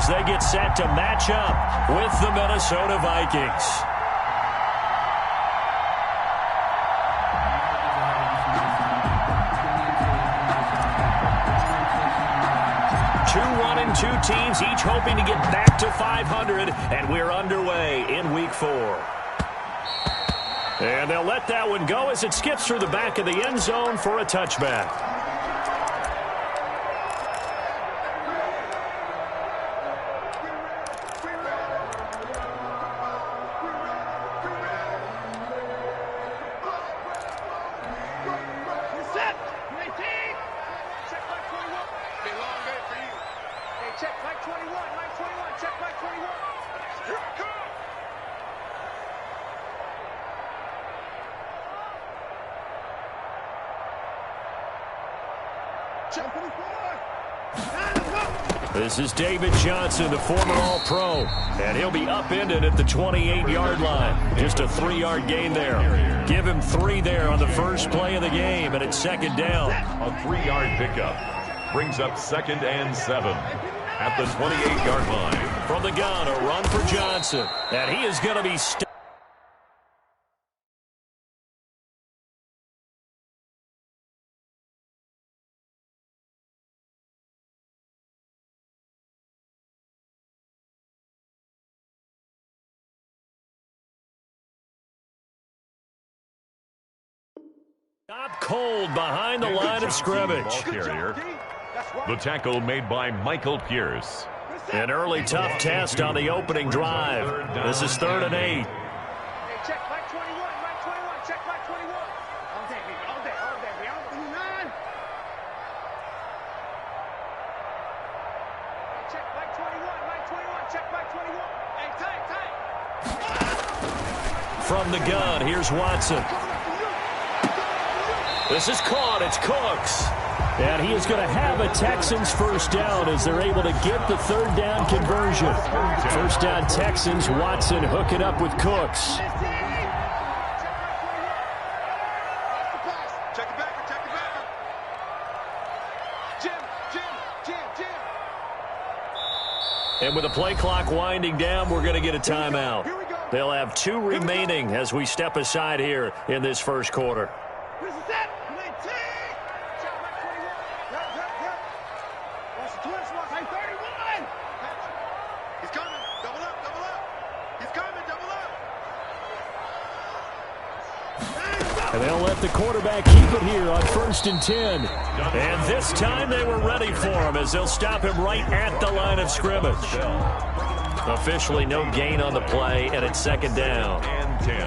they get set to match up with the Minnesota Vikings. Two teams each hoping to get back to 500, and we're underway in Week 4. And they'll let that one go as it skips through the back of the end zone for a touchback. This is David Johnson, the former All-Pro, and he'll be upended at the 28-yard line. Just a 3-yard gain there. Give him 3 there on the first play of the game, and it's second down. A 3-yard pickup brings up 2nd and 7 at the 28-yard line. From the gun, a run for Johnson, and he is going to be stopped cold behind the line of scrimmage. The tackle made by Michael Pierce. An early tough test on the opening drive. This is 3rd and 8. Check Mike 21, Mike 21, check Mike 21. All day, baby, all day, all day. We on 29. Check Mike 21, Mike 21, check Mike 21. Hey, tight. From the gun, here's Watson. This is caught. It's Cooks. And he is going to have a Texans first down as they're able to get the 3rd down conversion. First down Texans. Watson hooking up with Cooks. And with the play clock winding down, we're going to get a timeout. They'll have 2 remaining as we step aside here in this first quarter. And they'll let the quarterback keep it here on 1st and 10. And this time they were ready for him as they'll stop him right at the line of scrimmage. Officially no gain on the play, and it's 2nd down. And 10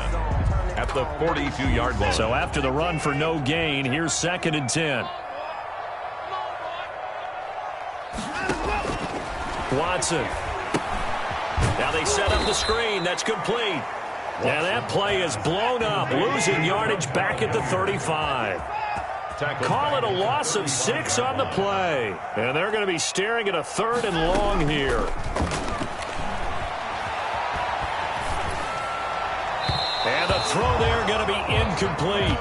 at the 42-yard line. So after the run for no gain, here's 2nd and 10. Watson. Now they set up the screen. That's complete. Yeah, that play is blown up, losing yardage back at the 35. Call it a loss of 6 on the play. And they're going to be staring at a 3rd and long here. And the throw there going to be incomplete.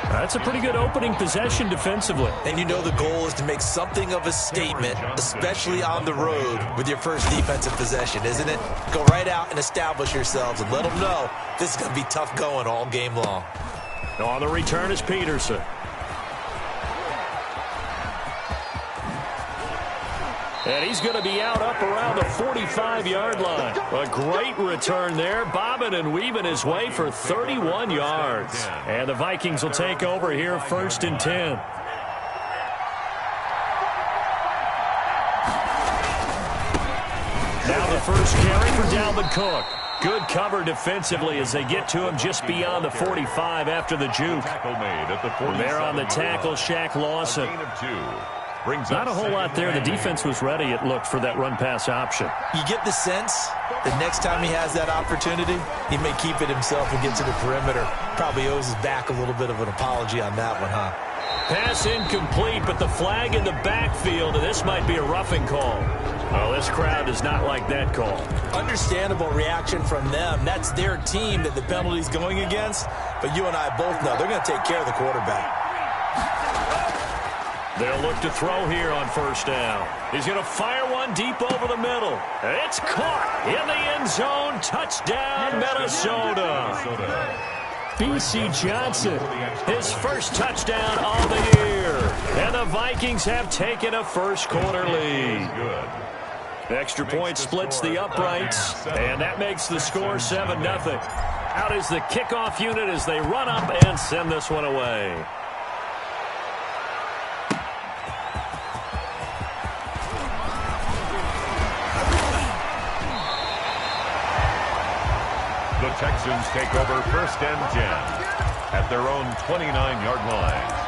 That's a pretty good opening possession defensively. And you know the goal is to make something of a statement, especially on the road with your first defensive possession, isn't it? Go right out and establish yourselves and let them know this is going to be tough going all game long. On the return is Peterson. And he's going to be out up around the 45-yard line. A great return there, bobbing and weaving his way for 31 yards. And the Vikings will take over here 1st and 10. Now the first carry for Dalvin Cook. Good cover defensively as they get to him just beyond the 45 after the juke. There on the tackle, Shaq Lawson. Not a whole lot there. The defense was ready, it looked, for that run-pass option. You get the sense that next time he has that opportunity, he may keep it himself and get to the perimeter. Probably owes his back a little bit of an apology on that one, huh? Pass incomplete, but the flag in the backfield, and this might be a roughing call. Oh, this crowd does not like that call. Understandable reaction from them. That's their team that the penalty's going against. But you and I both know they're going to take care of the quarterback. They'll look to throw here on 1st down. He's going to fire one one deep over the middle. It's caught in the end zone. Touchdown, Minnesota. B.C. Johnson, his first touchdown of the year. And the Vikings have taken a first-quarter lead. Extra point splits the uprights, and that makes the score 7-0. Out is the kickoff unit as they run up and send this one away. The Texans take over 1st and 10 at their own 29-yard line.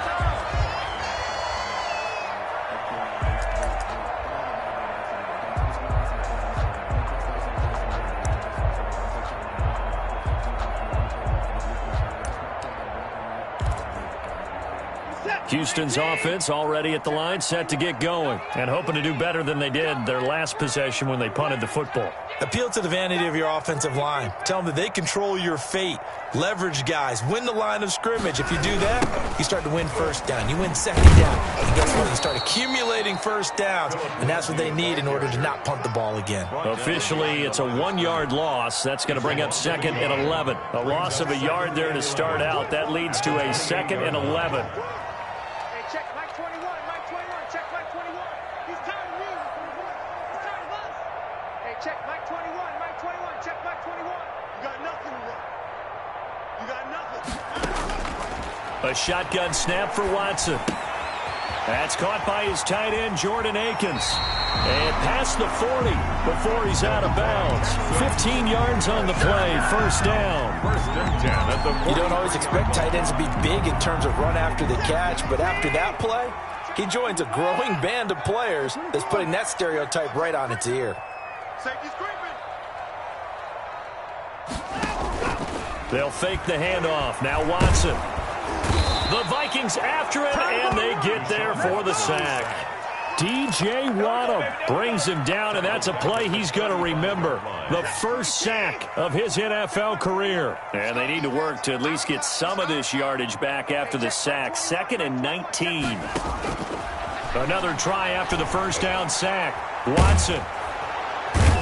Houston's offense already at the line, set to get going, and hoping to do better than they did their last possession when they punted the football. Appeal to the vanity of your offensive line. Tell them that they control your fate. Leverage guys. Win the line of scrimmage. If you do that, you start to win first down. You win second down. And guess what? You start accumulating first downs, and that's what they need in order to not punt the ball again. Officially, it's a 1-yard loss. That's going to bring up 2nd and 11. A loss of a yard there to start out. That leads to a 2nd and 11. Check Mike 21, Mike 21, check Mike 21. He's tired of me. He's tired of us. Hey, check Mike 21, Mike 21, check Mike 21. You got nothing to run. You got nothing. A shotgun snap for Watson. That's caught by his tight end, Jordan Akins. And past the 40 before he's out of bounds. 15 yards on the play, first down. 1st and 10 at the You don't always expect tight ends to be big in terms of run after the catch, but after that play, he joins a growing band of players that's putting that stereotype right on its ear. Safety's creeping. They'll fake the handoff. Now Watson. The Vikings after it, and they get there for the sack. D.J. Watt brings him down, and that's a play he's going to remember. The first sack of his NFL career. And they need to work to at least get some of this yardage back after the sack. 2nd and 19. Another try after the first down sack. Watson.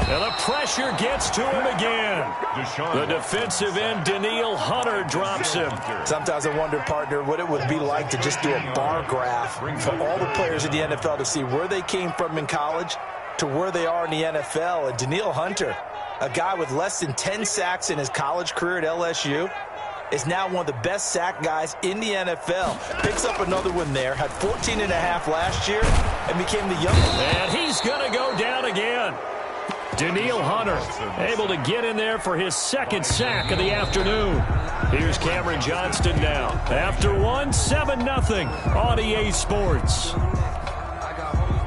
And the pressure gets to him again. The defensive end, Danielle Hunter, drops him. Sometimes I wonder, partner, what it would be like to just do a bar graph for all the players in the NFL to see where they came from in college to where they are in the NFL. And Danielle Hunter, a guy with less than 10 sacks in his college career at LSU, is now one of the best sack guys in the NFL. Picks up another one there, had 14.5 last year, and became the youngest. And he's going to go down again. Danielle Hunter able to get in there for his 2nd sack of the afternoon. Here's Cameron Johnston now. After one, 7-0 on EA Sports.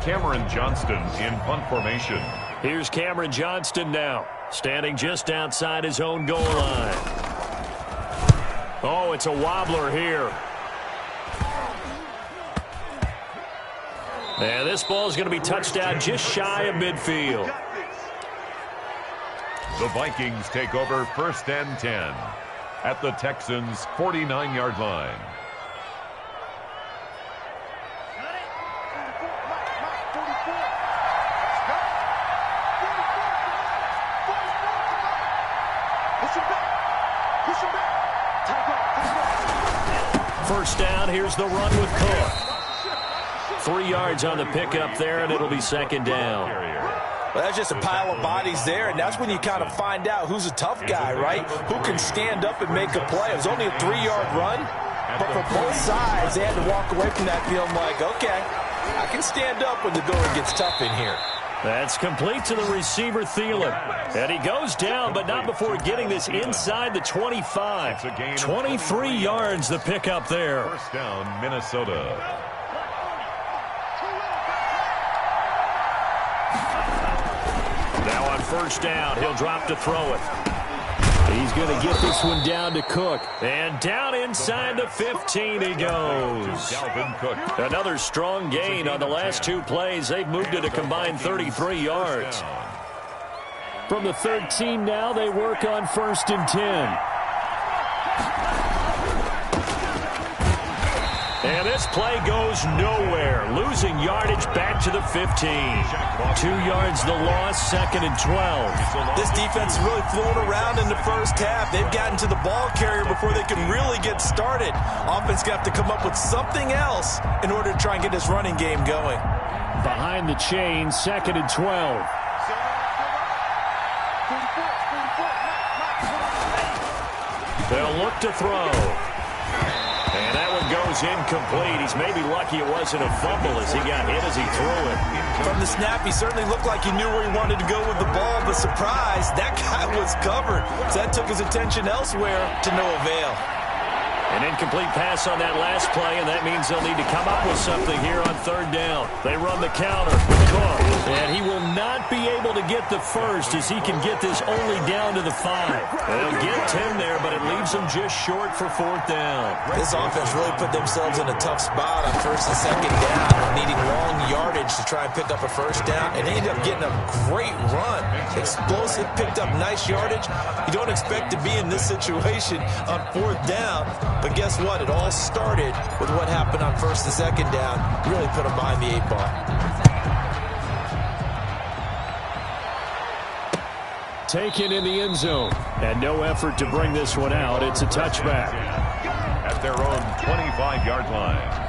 Cameron Johnston in punt formation. Here's Cameron Johnston now, standing just outside his own goal line. Oh, it's a wobbler here. And this ball is going to be touched out just shy of midfield. The Vikings take over 1st and 10 at the Texans' 49-yard line. First down, here's the run with Cook. 3 yards on the pickup there, and it'll be 2nd down. Well, that's just a pile of bodies there, and that's when you kind of find out who's a tough guy, right? Who can stand up and make a play. It was only a 3-yard run, but for both sides, they had to walk away from that feeling like, okay, I can stand up when the going gets tough in here. That's complete to the receiver, Thielen. And he goes down, but not before getting this inside the 25. 23 yards the pickup there. First down, Minnesota. Now on first down, he'll drop to throw it. He's going to get this one down to Cook. And down inside the 15 he goes. Dalvin Cook. Another strong gain on the last 2 plays. They've moved it a combined 33 yards. From the 13 now, they work on 1st and 10. And this play goes nowhere. Losing yardage back to the 15. 2 yards the loss, 2nd and 12. This defense is really flown around in the first half. They've gotten to the ball carrier before they can really get started. Offense going to have to come up with something else in order to try and get this running game going. Behind the chain, 2nd and 12. They'll look to throw. And that one goes incomplete. He's maybe lucky it wasn't a fumble as he got hit as he threw it. From the snap, he certainly looked like he knew where he wanted to go with the ball, but surprise, that guy was covered. So that took his attention elsewhere to no avail. An incomplete pass on that last play, and that means they'll need to come up with something here on 3rd down. They run the counter with Cook, and he will not be able to get the first as he can get this only down to the 5. They'll get 10 there, but it leaves them just short for 4th down. This offense really put themselves in a tough spot on 1st and 2nd down, needing long yardage to try and pick up a 1st down, and they ended up getting a great run. Explosive, picked up nice yardage. You don't expect to be in this situation on 4th down. But guess what? It all started with what happened on 1st and 2nd down. Really put them behind the 8 ball. Taken in the end zone. And no effort to bring this one out. It's a touchback. At their own 25-yard line.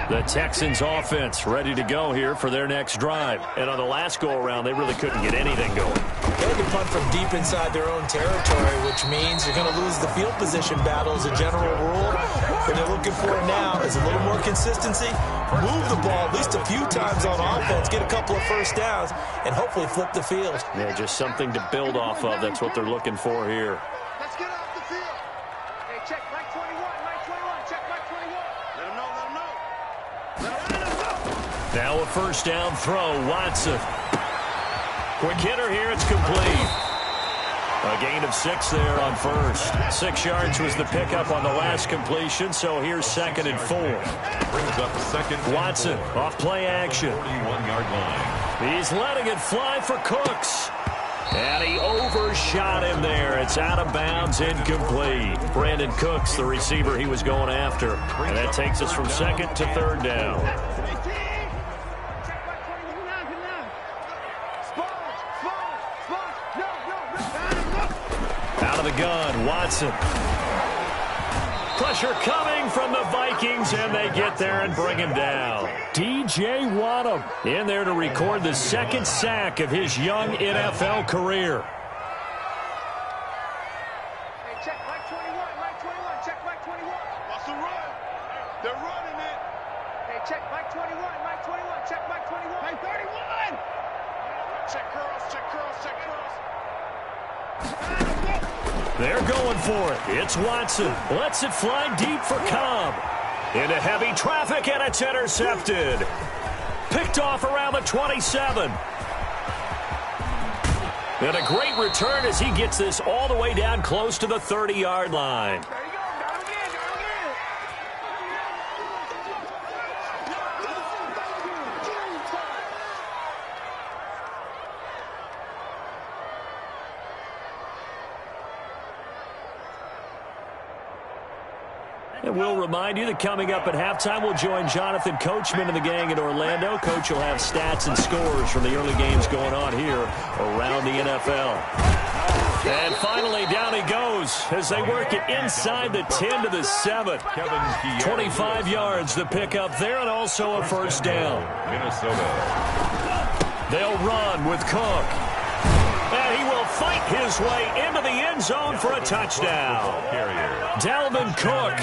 The Texans offense ready to go here for their next drive. And on the last go-around, they really couldn't get anything going. They had to punt from deep inside their own territory, which means you're going to lose the field position battle as a general rule. What they're looking for now is a little more consistency, move the ball at least a few times on offense, get a couple of 1st downs, and hopefully flip the field. Yeah, just something to build off of. That's what they're looking for here. Let's get off the field. Hey, check Mike 21, Mike 21, check Mike 21. Let him know, let him know. Now a 1st down throw, Watson. Quick hitter here, it's complete. A gain of 6 there on 1st. 6 yards was the pickup on the last completion, so here's 2nd and 4. Brings up 2nd. Watson off play action. 41-yard line. He's letting it fly for Cooks. And he overshot him there. It's out of bounds, incomplete. Brandon Cooks, the receiver he was going after. And that takes us from 2nd to 3rd down. Out of the gun, Watson. Pressure coming from the Vikings, and they get there and bring him down. DJ Wadham in there to record the 2nd sack of his young NFL career. Hey, check Mike 21, Mike 21, check Mike 21. What's the run? They're running it. Hey, check Mike 21, Mike 21, check Mike 21. Mike 31. Check curls, check curls, check curls. They're going for it. It's Watson. Lets it fly deep for Cobb. Into heavy traffic, and it's intercepted. Picked off around the 27. And a great return as he gets this all the way down close to the 30-yard line. There you go. Got him again. Got him again. And we'll remind you that coming up at halftime, we'll join Jonathan Coachman and the gang in Orlando. Coach will have stats and scores from the early games going on here around the NFL. And finally, down he goes as they work it inside the 10 to the 7. 25 yards the pickup there, and also a 1st down. Minnesota. They'll run with Cook. And he will fight his way into the end zone for a touchdown. Dalvin Cook,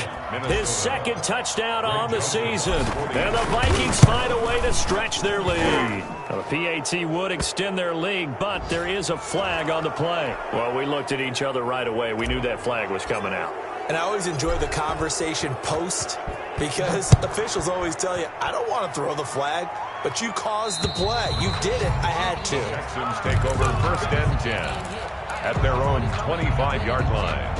his 2nd touchdown on the season. And the Vikings find a way to stretch their lead. The PAT would extend their lead, but there is a flag on the play. Well, we looked at each other right away. We knew that flag was coming out. And I always enjoy the conversation post because officials always tell you, I don't want to throw the flag, but you caused the play. You did it. I had to. Texans take over 1st and 10 at their own 25-yard line.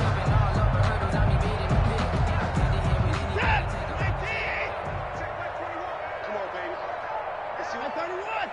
Come on, baby. Let's see what 31.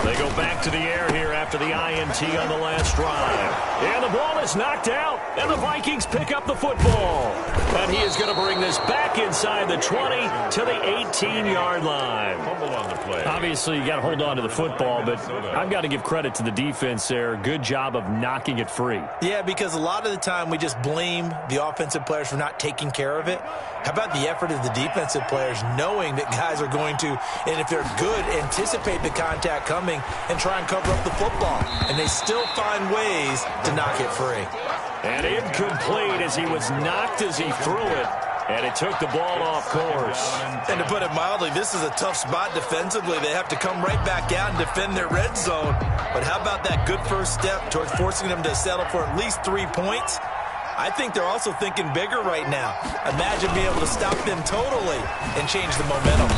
They back to the air here after the INT on the last drive. And the ball is knocked out, and the Vikings pick up the football. And he is going to bring this back inside the 20 to the 18-yard line. On the play. Obviously, you got to hold on to the football, but I've got to give credit to the defense there. Good job of knocking it free. Yeah, because a lot of the time we just blame the offensive players for not taking care of it. How about the effort of the defensive players knowing that guys are going to, and if they're good, anticipate the contact coming and try and cover up the football. And they still find ways to knock it free. And incomplete as he was knocked as he threw it. And it took the ball off course. And to put it mildly, this is a tough spot defensively. They have to come right back out and defend their red zone. But how about that good first step towards forcing them to settle for at least 3 points? I think they're also thinking bigger right now. Imagine being able to stop them totally and change the momentum.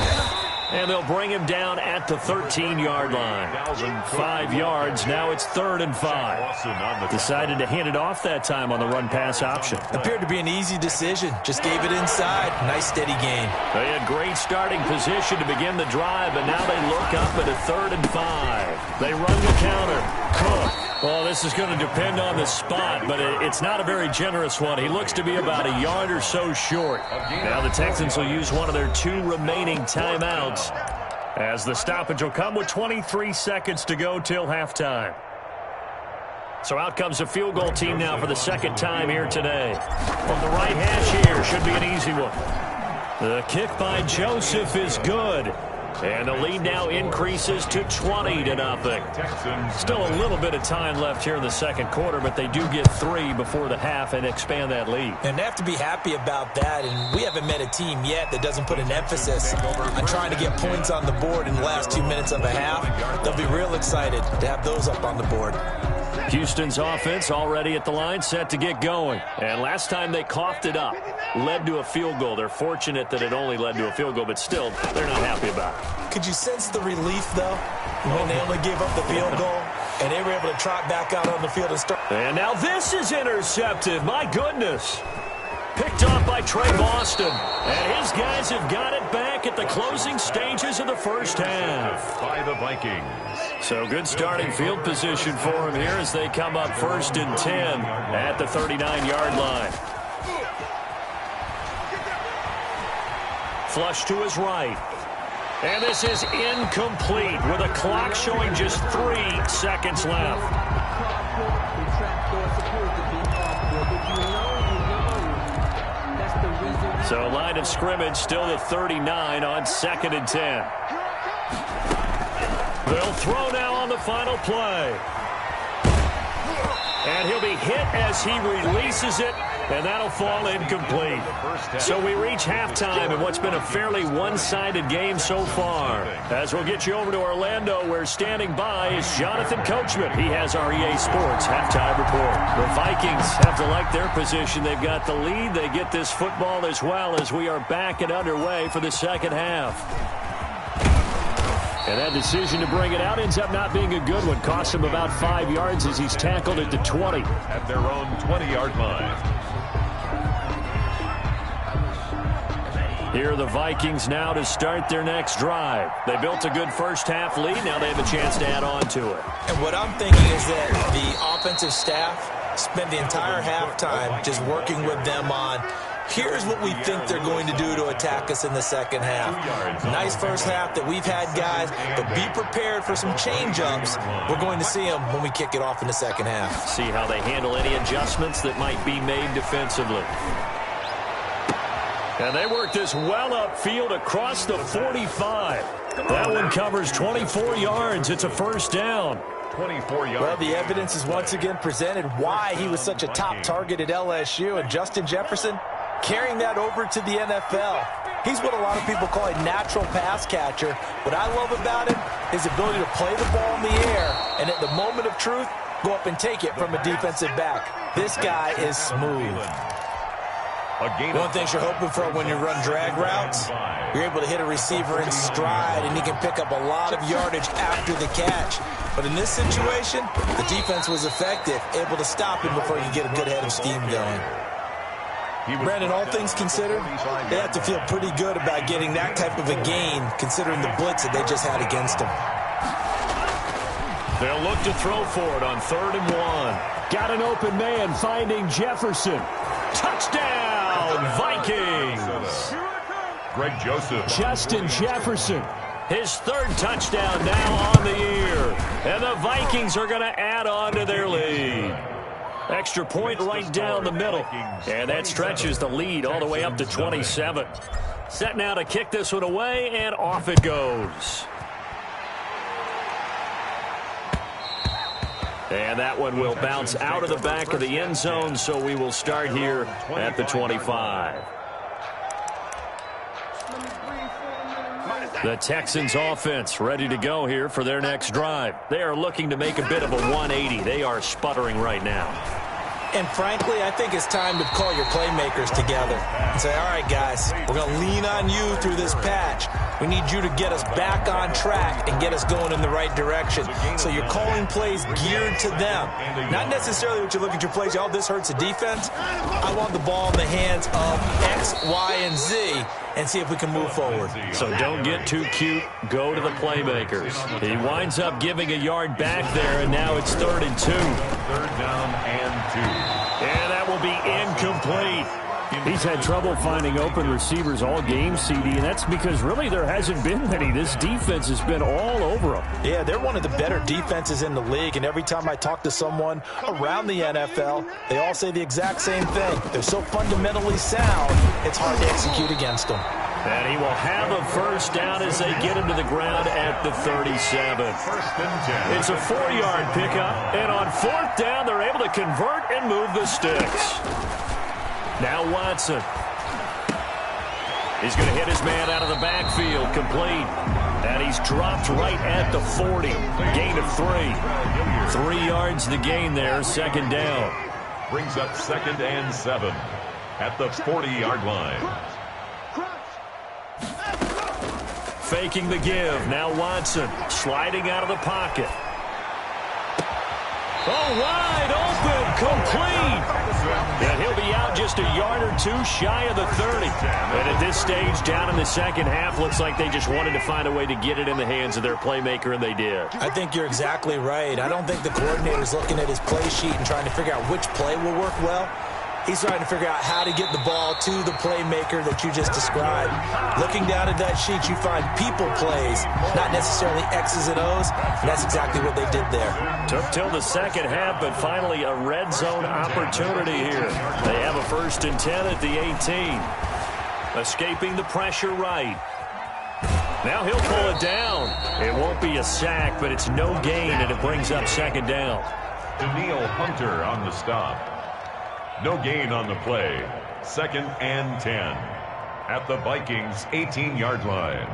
And they'll bring him down at the 13-yard line. 5 yards. Now it's 3rd and 5. Decided to hand it off that time on the run-pass option. Appeared to be an easy decision. Just gave it inside. Nice, steady gain. They had great starting position to begin the drive, but now they look up at a 3rd and 5. They run the counter. Cook. Well, this is going to depend on the spot, but it's not a very generous one. He looks to be about a yard or so short. Now the Texans will use one of their 2 remaining timeouts as the stoppage will come with 23 seconds to go till halftime. So out comes a field goal team now for the 2nd time here today. From the right hash here, should be an easy one. The kick by Joseph is good. And the lead now increases to 20-0. Still a little bit of time left here in the 2nd quarter, but they do get 3 before the half and expand that lead. And they have to be happy about that. And we haven't met a team yet that doesn't put an emphasis on trying to get points on the board in the last 2 minutes of a half. They'll be real excited to have those up on the board. Houston's offense already at the line, set to get going. And last time they coughed it up, led to a field goal. They're fortunate that it only led to a field goal, but still, they're not happy about it. Could you sense the relief, though, when they only gave up the field goal and they were able to trot back out on the field and start? And now this is intercepted. My goodness. Picked off by Trey Boston. And his guys have got it back at the closing stages of the first half. By the Vikings. So good starting field position for him here as they come up 1st and 10 at the 39-yard line. Flush to his right. And this is incomplete with a clock showing just 3 seconds left. So line of scrimmage still at 39 on 2nd and 10. They'll throw now on the final play. And he'll be hit as he releases it, and that'll fall incomplete. So we reach halftime in what's been a fairly one-sided game so far. As we'll get you over to Orlando, where standing by is Jonathan Coachman. He has our EA Sports halftime report. The Vikings have to like their position. They've got the lead. They get this football as well as we are back and underway for the 2nd half. And that decision to bring it out ends up not being a good one. Costs him about 5 yards as he's tackled at the 20. At their own 20-yard line. Here are the Vikings now to start their next drive. They built a good first half lead. Now they have a chance to add on to it. And what I'm thinking is that the offensive staff spent the entire halftime just working with them on, here's what we think they're going to do to attack us in the 2nd half. Nice first half that we've had, guys, but be prepared for some change-ups. We're going to see them when we kick it off in the 2nd half. See how they handle any adjustments that might be made defensively. And they work this well upfield across the 45. That one covers 24 yards. It's a 1st down. 24 yards. Well, the evidence is once again presented why he was such a top target at LSU. And Justin Jefferson carrying that over to the NFL. He's what a lot of people call a natural pass catcher. What I love about him is the ability to play the ball in the air and at the moment of truth, go up and take it from a defensive back. This guy is smooth. One thing you're hoping for when you run drag routes, you're able to hit a receiver in stride, and he can pick up a lot of yardage after the catch. But in this situation, the defense was effective, able to stop him before you get a good head of steam going. Brandon, all things considered, they have to feel pretty good about getting that type of a gain, considering the blitz that they just had against them. They'll look to throw for it on 3rd and 1. Got an open man finding Jefferson. Touchdown, Vikings! Greg Joseph. Justin Jefferson. His 3rd touchdown now on the year. And the Vikings are going to add on to their lead. Extra point right down the middle. And that stretches the lead all the way up to 27. Set now to kick this one away, and off it goes. And that one will bounce out of the back of the end zone, so we will start here at the 25. The Texans offense ready to go here for their next drive. They are looking to make a bit of a 180. They are sputtering right now. And frankly, I think it's time to call your playmakers together and say, all right, guys, we're going to lean on you through this patch. We need you to get us back on track and get us going in the right direction. So you're calling plays geared to them. Not necessarily what you look at your plays, oh, this hurts the defense. I want the ball in the hands of X, Y, and Z and see if we can move forward. So don't get too cute. Go to the playmakers. He winds up giving a yard back there, and now it's 3rd and 2. 3rd down and 2. And that will be incomplete. He's had trouble finding open receivers all game, CD, and that's because really there hasn't been many. This defense has been all over them. Yeah, they're one of the better defenses in the league, and every time I talk to someone around the NFL, they all say the exact same thing. They're so fundamentally sound, it's hard to execute against them. And he will have a 1st down as they get him to the ground at the 37. 1st and 10. It's a 4-yard pickup, and on 4th down, they're able to convert and move the sticks. Now Watson. He's going to hit his man out of the backfield, complete. And he's dropped right at the 40. Gain of 3. 3 yards the gain there, 2nd down. Brings up 2nd and 7 at the 40-yard line. Faking the give. Now Watson sliding out of the pocket. Oh, wide open, complete. And he'll be out just a yard or 2 shy of the 30. And at this stage, down in the 2nd half, looks like they just wanted to find a way to get it in the hands of their playmaker, and they did. I think you're exactly right. I don't think the coordinator's looking at his play sheet and trying to figure out which play will work well. He's trying to figure out how to get the ball to the playmaker that you just described. Looking down at that sheet, you find people plays, not necessarily X's and O's, and that's exactly what they did there. Took till the 2nd half, but finally a red zone opportunity here. They have a 1st and 10 at the 18. Escaping the pressure right. Now he'll pull it down. It won't be a sack, but it's no gain, and it brings up 2nd down. Daniil Hunter on the stop. No gain on the play. 2nd and 10 at the Vikings 18-yard line.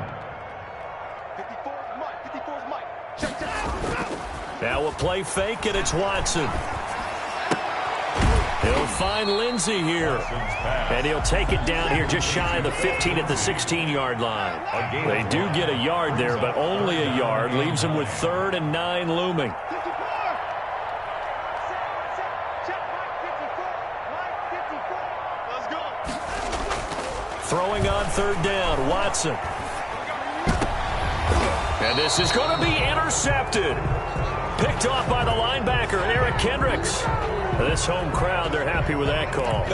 54's Mike. Check that. Now a play fake, and it's Watson. He'll find Lindsey here. And he'll take it down here just shy of the 15 at the 16-yard line. They do get a yard there, but only a yard. Leaves them with 3rd and 9 looming. Throwing on 3rd down, Watson. And this is going to be intercepted. Picked off by the linebacker, Eric Kendricks. This home crowd, they're happy with that call.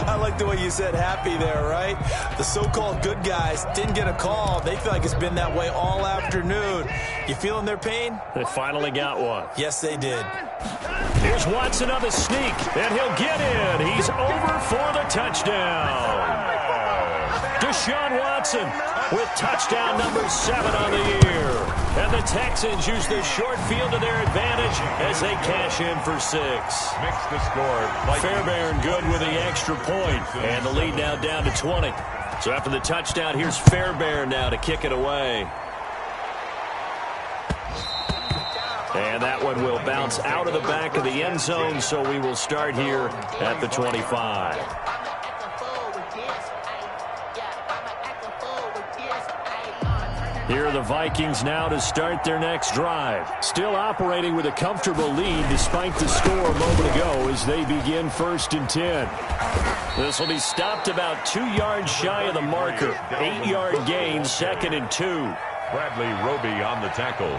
I like the way you said happy there, right? The so-called good guys didn't get a call. They feel like it's been that way all afternoon. You feeling their pain? They finally got one. Yes, they did. Here's Watson on the sneak, and he'll get in. He's over for the touchdown. Deshaun Watson with touchdown number 7 on the year. And the Texans use the short field to their advantage as they cash in for 6. Mix the score. Fairbairn good with the extra point, and the lead now down to 20. So after the touchdown, here's Fairbairn now to kick it away. And that one will bounce out of the back of the end zone, so we will start here at the 25. Here are the Vikings now to start their next drive. Still operating with a comfortable lead despite the score a moment ago as they begin 1st and 10. This will be stopped about 2 yards shy of the marker. 8-yard gain, 2nd and 2. Bradley Roby on the tackle.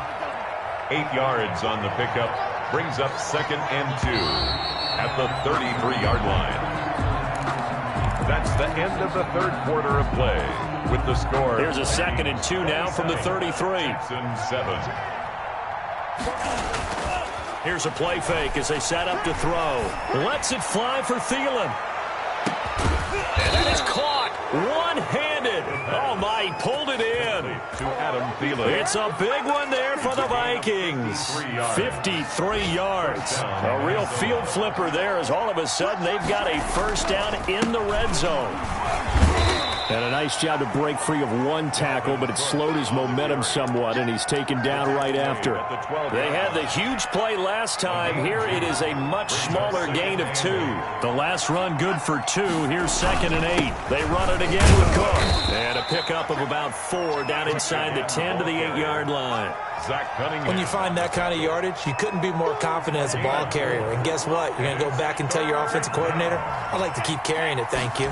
8 yards on the pickup. Brings up 2nd and 2 at the 33-yard line. That's the end of the third quarter of play with the score. Here's a 2nd and 2 now from the 33. Texans 7. Here's a play fake as they set up to throw. Lets it fly for Thielen. And that is caught one-handed. Oh, my, he pulled it in. To Adam Thielen. It's a big one there for the Vikings. 53 yards. A real field flipper there as all of a sudden they've got a first down in the red zone. And a nice job to break free of one tackle, but it slowed his momentum somewhat, and he's taken down right after it. They had the huge play last time. Here it is a much smaller gain of 2. The last run good for 2. Here's 2nd and 8. They run it again with Cook. And a pickup of about 4 down inside the 10 to the 8-yard line. When you find that kind of yardage, you couldn't be more confident as a ball carrier. And guess what? You're going to go back and tell your offensive coordinator, I'd like to keep carrying it, thank you.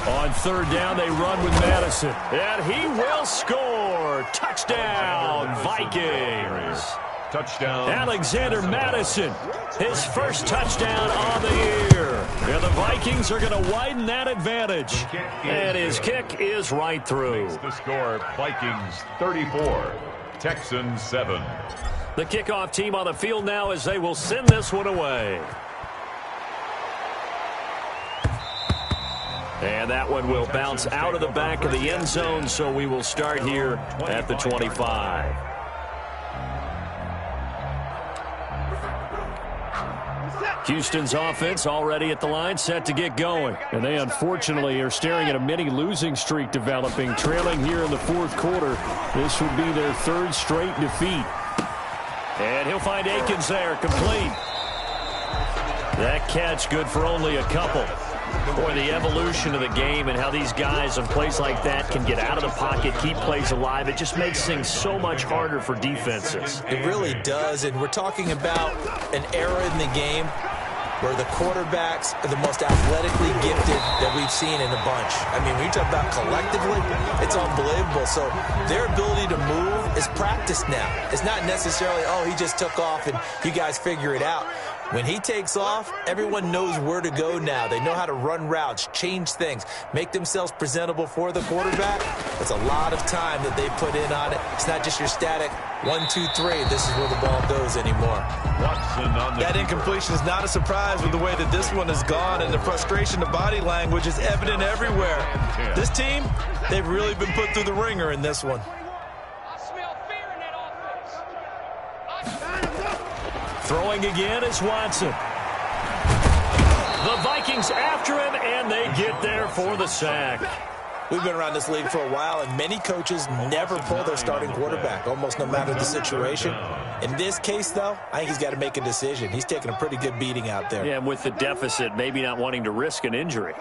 On 3rd down, they run with Madison. And he will score. Touchdown, Vikings. Touchdown. Alexander Madison, his first touchdown on the year. And the Vikings are going to widen that advantage. And his kick is right through. The score, Vikings 34, Texans 7. The kickoff team on the field now as they will send this one away. And that one will bounce out of the back of the end zone, so we will start here at the 25. Houston's offense already at the line, set to get going. And they unfortunately are staring at a mini losing streak developing, trailing here in the 4th quarter. This would be their 3rd straight defeat. And he'll find Akins there, complete. That catch good for only a couple. Boy, the evolution of the game and how these guys on plays like that can get out of the pocket, keep plays alive, it just makes things so much harder for defenses. It really does, and we're talking about an era in the game where the quarterbacks are the most athletically gifted that we've seen in a bunch. I mean, when you talk about collectively, it's unbelievable. So their ability to move is practiced now. It's not necessarily, oh, he just took off and you guys figure it out. When he takes off, everyone knows where to go now. They know how to run routes, change things, make themselves presentable for the quarterback. It's a lot of time that they put in on it. It's not just your static 1, 2, 3. This is where the ball goes anymore. That incompletion is not a surprise with the way that this one has gone, and the frustration of body language is evident everywhere. This team, they've really been put through the ringer in this one. Throwing again is Watson. The Vikings after him, and they get there for the sack. We've been around this league for a while, and many coaches never pull their starting quarterback, almost no matter the situation. In this case, though, I think he's got to make a decision. He's taking a pretty good beating out there. Yeah, and with the deficit, maybe not wanting to risk an injury.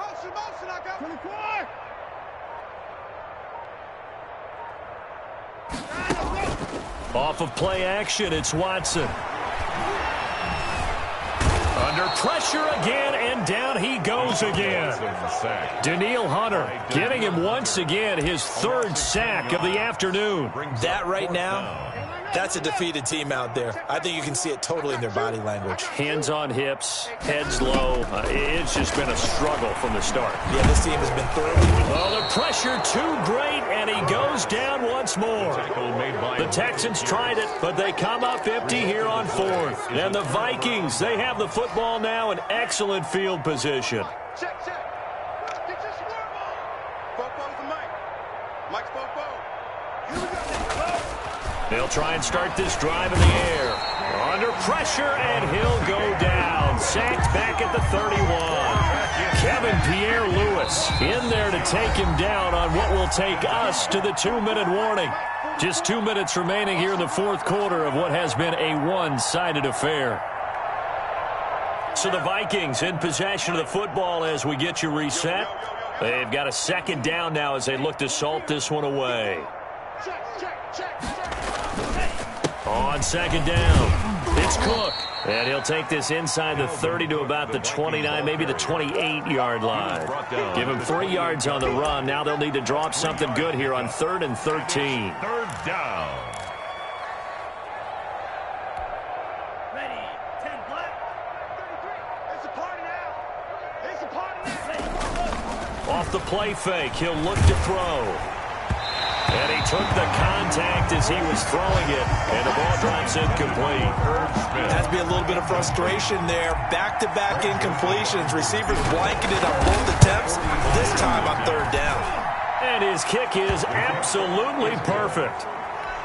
Off of play action, it's Watson. Under pressure again, and down he goes again. Danielle Hunter getting him once again his 3rd sack of the afternoon. That right now, that's a defeated team out there. I think you can see it totally in their body language. Hands on hips, heads low. It's just been a struggle from the start. Yeah, this team has been thoroughly. Oh, the pressure too great, and he goes down once more. The Texans tried it, but they come up empty here on 4th. And the Vikings, they have the football now in excellent field position. Check. Get your square ball. Bobo's the mic. Mike's Bobo. Here we go. They'll try and start this drive in the air. Under pressure, and he'll go down. Sacked back at the 31. Kevin Pierre-Louis in there to take him down on what will take us to the 2-minute warning. Just 2 minutes remaining here in the 4th quarter of what has been a one-sided affair. So the Vikings in possession of the football as we get you reset. They've got a 2nd down now as they look to salt this one away. On 2nd down, it's Cook. And he'll take this inside the 30 to about the 29, maybe the 28-yard line. Give him 3 yards on the run. Now they'll need to draw up something good here on 3rd and 13. 3rd down. Off the play fake, he'll look to throw. And he took the contact as he was throwing it, and the ball drops incomplete. Has to be a little bit of frustration there. Back-to-back incompletions. Receivers blanketed on both attempts, this time on third down. And his kick is absolutely perfect.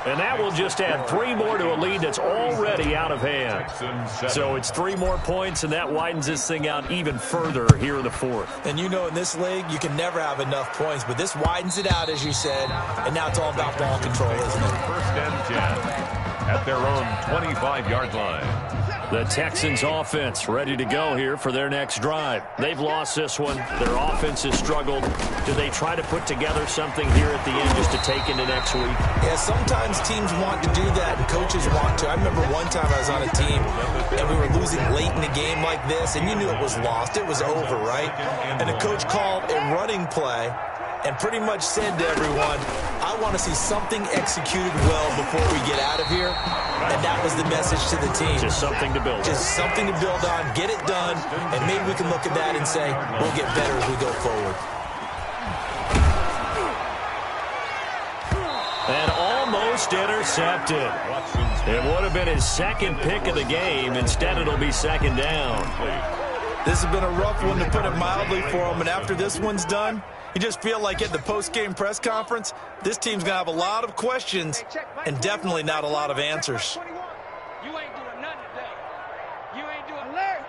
And that will just add 3 more to a lead that's already out of hand. So it's 3 more points, and that widens this thing out even further here in the fourth. And you know in this league, you can never have enough points, but this widens it out, as you said, and now it's all about ball control, isn't it? First and 10 at their own 25-yard line. The Texans offense ready to go here for their next drive. They've lost this one. Their offense has struggled. Do they try to put together something here at the end just to take into next week? Yeah, sometimes teams want to do that and coaches want to. I remember one time I was on a team and we were losing late in a game like this, and you knew it was lost. It was over, right? And the coach called a running play and pretty much said to everyone, I want to see something executed well before we get out of here. And that was the message to the team. Just something to build on. Just something to build on, get it done, and maybe we can look at that and say, we'll get better as we go forward. And almost intercepted. It would have been his second pick of the game. Instead, it'll be second down. This has been a rough one, to put it mildly, for him. And after this one's done, you just feel like at the post-game press conference, this team's going to have a lot of questions and definitely not a lot of answers. You ain't doing nothing today. You ain't doing nothing.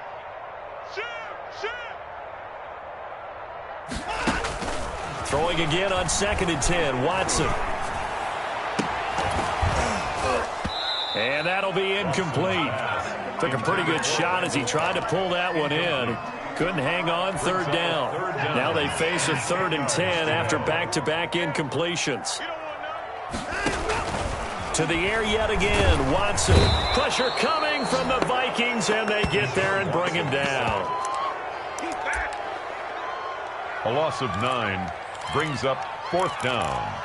Throwing again on 2nd and 10, Watson. And that'll be incomplete. Took a pretty good shot as he tried to pull that one in. Couldn't hang on, third down. Now they face a 3rd and 10 after back-to-back incompletions. To the air yet again, Watson. Pressure coming from the Vikings, and they get there and bring him down. A loss of 9 brings up 4th down.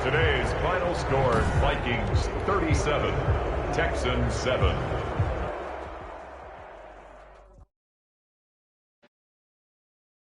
Today's final score, Vikings 37, Texans 7.